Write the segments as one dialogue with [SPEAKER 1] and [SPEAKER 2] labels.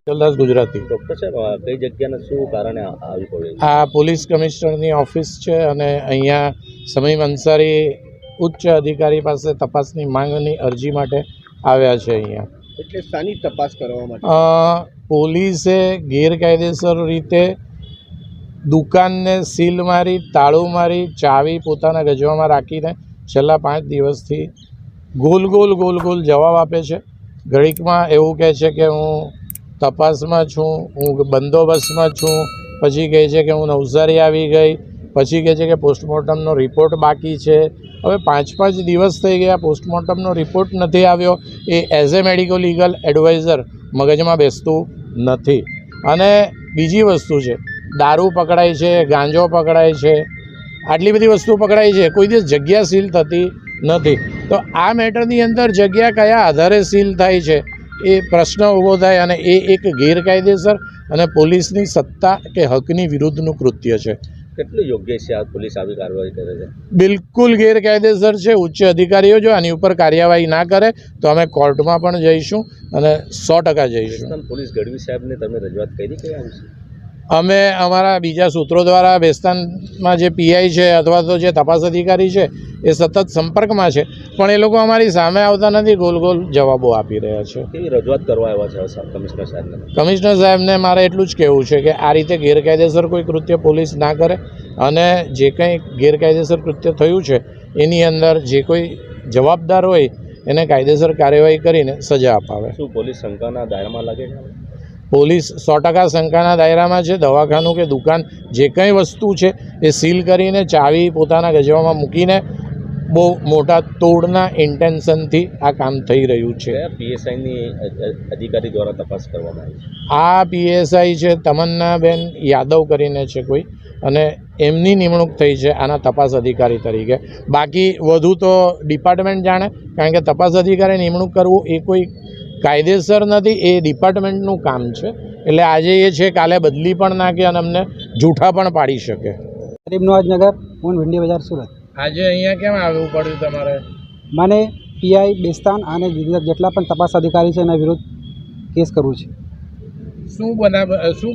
[SPEAKER 1] જલદાસ Gujarati
[SPEAKER 2] doctor સાહેબ કઈ જગ્યાને શું કારણે આવી પડ્યું?
[SPEAKER 1] આ પોલીસ કમિશનરની ઓફિસ છે અને અહીંયા સમીમ અંસારી ઉચ્ચ અધિકારી પાસે તપાસની માંગની અરજી માટે આવ્યા છે. અહીંયા
[SPEAKER 2] એટલે શાની તપાસ કરવા માટે?
[SPEAKER 1] પોલીસે ગેરકાયદેસર રીતે દુકાનને સીલ મારી, તાળું મારી, ચાવી પોતાના ગજવામાં રાખીને છેલ્લા 5 દિવસથી ગોલ ગોલ જવાબ આપે છે. ઘડીકમાં એવું કહે છે કે હું તપાસમાં છું, હું બંદોબસ્તમાં છું, પછી કહે છે કે હું નવસારી આવી ગઈ, પછી કહે છે કે પોસ્ટમોર્ટમનો રિપોર્ટ બાકી છે. હવે 5 દિવસ થઈ ગયા, પોસ્ટમોર્ટમનો રિપોર્ટ નથી આવ્યો. એ as a medico legal adviser મગજમાં બેસતું નથી. અને બીજી વસ્તુ છે, દારૂ પકડાય છે, ગાંજો પકડાય છે, આટલી બધી વસ્તુ પકડાય છે, કોઈ દિવસ જગ્યા સીલ થતી નથી. તો આ મેટરની અંદર જગ્યા કયા આધારે સીલ થાય છે એ પ્રશ્ન ઊભો થાય અને એ એક ગેરકાયદેસર અને પોલીસની સત્તા કે હકની વિરુદ્ધનું કૃત્ય છે.
[SPEAKER 2] કેટલું યોગ્ય છે આ પોલીસ આવી કાર્યવાહી કરે છે?
[SPEAKER 1] બિલકુલ ગેરકાયદેસર છે. ઉચ્ચ અધિકારીઓ જો આની ઉપર કાર્યવાહી ના કરે તો અમે કોર્ટમાં પણ જઈશું અને 100% જઈશું.
[SPEAKER 2] પોલીસ ગઢવી સાહેબને તમે રજૂઆત કરી કઈ આવશે?
[SPEAKER 1] અમે અમારા બીજા સૂત્રો દ્વારા બેસ્તાનમાં જે પીઆઈ છે અથવા તો જે તપાસ અધિકારી છે એ સતત સંપર્કમાં છે, પણ એ લોકો અમારી સામે આવતા નથી, ગોલ જવાબો આપી રહ્યા છે.
[SPEAKER 2] કેવી રજૂઆત કરવા આવ્યા છે કમિશનર સાહેબને?
[SPEAKER 1] કમિશનર સાહેબને મારે એટલું જ કહેવું છે કે આ રીતે ગેરકાયદેસર કોઈ કૃત્ય પોલીસ ના કરે અને જે કંઈ ગેરકાયદેસર કૃત્ય થયું છે એની અંદર જે કોઈ જવાબદાર હોય એને કાયદેસર કાર્યવાહી કરીને સજા અપાવે.
[SPEAKER 2] શું પોલીસ શંકાના દાયરામાં લાગે છે?
[SPEAKER 1] પોલીસ 100% શંકાના દાયરામાં છે. દવાખાનું કે દુકાન જે કંઈ વસ્તુ છે એ સીલ કરીને ચાવી પોતાના ગજવામાં મૂકીને બહુ મોટા તોડના ઇન્ટેન્શનથી આ કામ થઈ રહ્યું છે.
[SPEAKER 2] પીએસઆઈની અધિકારી દ્વારા તપાસ કરવામાં આવી છે.
[SPEAKER 1] આ પીએસઆઈ છે તમન્નાબેન યાદવ કરીને છે કોઈ, અને એમની નિમણૂક થઈ છે આના તપાસ અધિકારી તરીકે. બાકી વધુ તો ડિપાર્ટમેન્ટ જાણે, કારણ કે તપાસ અધિકારી નિમણૂક કરવું એ કોઈ કાયદેસર નથી, એ ડિપાર્ટમેન્ટનું કામ છે. એટલે આજે એ છે, કાલે બદલી પણ નાખે અને અમને જૂઠા પણ પાડી શકે.
[SPEAKER 3] ગરીબ નવાજનગર, હું ભીંડી બજાર, સુરત.
[SPEAKER 1] આજે અહીંયા કેમ આવવું પડ્યું તમારે?
[SPEAKER 3] મને પીઆઈ બેસ્તાન અને જેટલા પણ તપાસ અધિકારી છે એના વિરુદ્ધ કેસ કરવું છે.
[SPEAKER 1] શું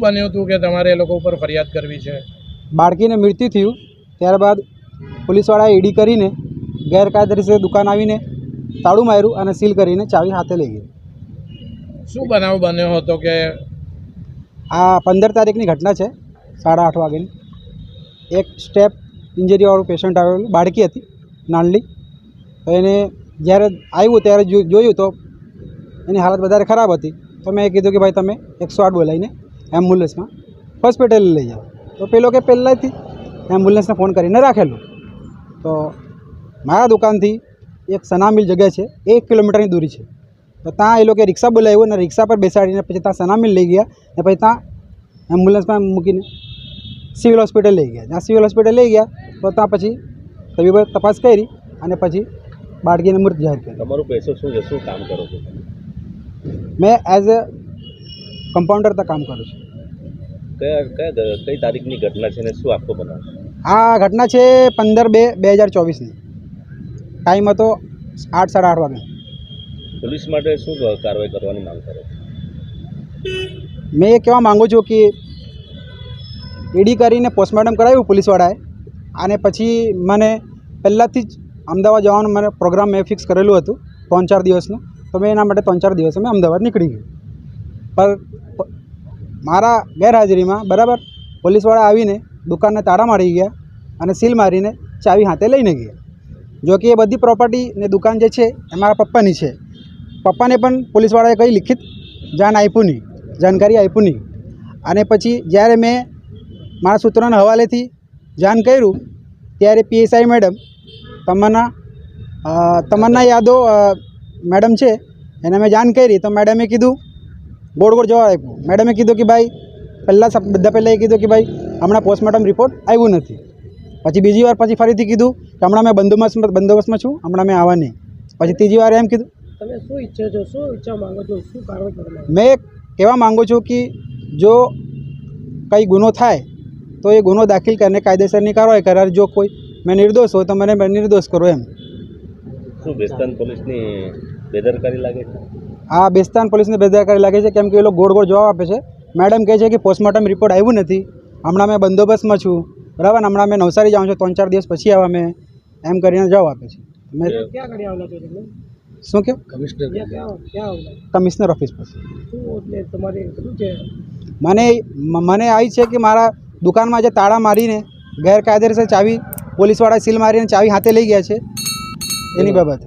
[SPEAKER 1] બન્યું હતું કે તમારે એ લોકો ઉપર ફરિયાદ કરવી છે?
[SPEAKER 3] બાળકીને મૃત્યુ થયું, ત્યારબાદ પોલીસવાળાએ ઈડી કરીને ગેરકાયદેસર દુકાન આવીને તાળું માર્યું અને સીલ કરીને ચાવી હાથે લઈ ગઈ.
[SPEAKER 1] શું બનાવ બન્યો હતો કે?
[SPEAKER 3] આ 15 તારીખની ઘટના છે, 8:30 વાગ્યાની. એક સ્ટેપ ઇન્જરીવાળું પેશન્ટ આવેલું, બાળકી હતી નાનલી. તો એને જ્યારે આવ્યું ત્યારે જોયું તો એની હાલત વધારે ખરાબ હતી. તો મેં કીધું કે ભાઈ તમે 108 બોલાવીને એમ્બ્યુલન્સમાં હોસ્પિટલે લઈ જાઓ. તો પેલો કે પહેલાંથી એમ્બ્યુલન્સને ફોન કરીને રાખેલું. તો મારા દુકાનથી એક સનામિલ જગ્યા છે, 1 કિલોમીટરની દૂરી છે. તો ત્યાં એ લોકોએ રિક્ષા બોલાવ્યું અને રિક્ષા પર બેસાડીને પછી ત્યાં સનામિલ લઈ ગયા અને પછી ત્યાં એમ્બ્યુલન્સમાં મૂકીને સિવિલ હોસ્પિટલ લઈ ગયા. જ્યાં સિવિલ હોસ્પિટલ લઈ ગયા તો ત્યાં પછી તબીબોએ તપાસ કરી અને પછી બાળકીને મૃત જાહેર કરી.
[SPEAKER 2] તમારું પૈસો શું છે, શું કામ કરો છો?
[SPEAKER 3] મેં એઝ અ કમ્પાઉન્ડર કામ કરું છું.
[SPEAKER 2] કઈ તારીખની ઘટના છે ને શું આખો બનાવ?
[SPEAKER 3] આ ઘટના છે 15/2/2024ની. ટાઈમ હતો 8 સાડા 8 વાગે.
[SPEAKER 2] પોલીસ માટે શું કાર્યવાહી કરવાની માંગ કરો?
[SPEAKER 3] મેં એ કહેવા માગું છું કે ઈડી કરીને પોસ્ટમોર્ટમ કરાવ્યું પોલીસવાળાએ, અને પછી મને પહેલાંથી જ અમદાવાદ જવાનું મને પ્રોગ્રામ મેં ફિક્સ કરેલું હતું 3-4 દિવસનું. તો મેં એના માટે 3-4 દિવસે મેં અમદાવાદ નીકળી ગયો. પર મારા ગેરહાજરીમાં બરાબર પોલીસવાળા આવીને દુકાનને તાળા મારી ગયા અને સીલ મારીને ચાવી હાથે લઈને ગયા. જો કે એ બધી પ્રોપર્ટી ને દુકાન જે છે એ મારા પપ્પાની છે. પપ્પાને પણ પોલીસવાળાએ કંઈ લિખિત જાણકારી આપ્યું નહીં. અને પછી જ્યારે મેં મારા સૂત્રોના હવાલેથી જાણ કર્યું ત્યારે પીએસઆઈ મેડમ તમન્ના યાદવ મેડમ છે એને મેં જાણ કરી. તો મેડમે કીધું ગોળ જવાબ આપ્યું. મેડમે કીધું કે ભાઈ બધા પહેલાં એ કીધું કે ભાઈ હમણાં પોસ્ટમોર્ટમ રિપોર્ટ આવ્યું નથી. પછી બીજી વાર પછી ફરીથી કીધું કે હમણાં મેં બંદોબસ્તમાં છું, હમણાં મેં આવવા નહીં. પછી ત્રીજી વાર એમ કીધું. તમે શું ઈચ્છો છો, શું ઈચ્છા માંગો છો, શું કાર્યવાહી કરવા? મેં કહેવા માગું છું કે જો કંઈ ગુનો થાય તો એ ગુનો દાખલ કરીને કાયદેસરની કાર્યવાહી કરે. જો કોઈ મેં નિર્દોષ હોય તો મને નિર્દોષ કરો એમ.
[SPEAKER 2] શું બેસ્તાન પોલીસની બેદરકારી લાગે છે?
[SPEAKER 3] આ બેસ્તાન પોલીસને બેદરકારી લાગે છે, કેમ કે એ લોકો ગોળ ગોળ જવાબ આપે છે. મેડમ કહે છે કે પોસ્ટમોર્ટમ રિપોર્ટ આવ્યું નથી, હમણાં મેં બંદોબસ્તમાં છું, બરાબર ને, હમણાં મેં નવસારી જાઉં છું, 3-4 દિવસ પછી આવવા મેં એમ કરીને જવાબ આપે છે. મેં શું કહ્યું? કમિશનર ઓફિસ પર. મને આવી છે કે મારા દુકાનમાં જે તાળા મારીને ગેરકાયદેસર ચાવી પોલીસવાળા સીલ મારીને ચાવી હાથે લઈ ગયા છે, એની બાબત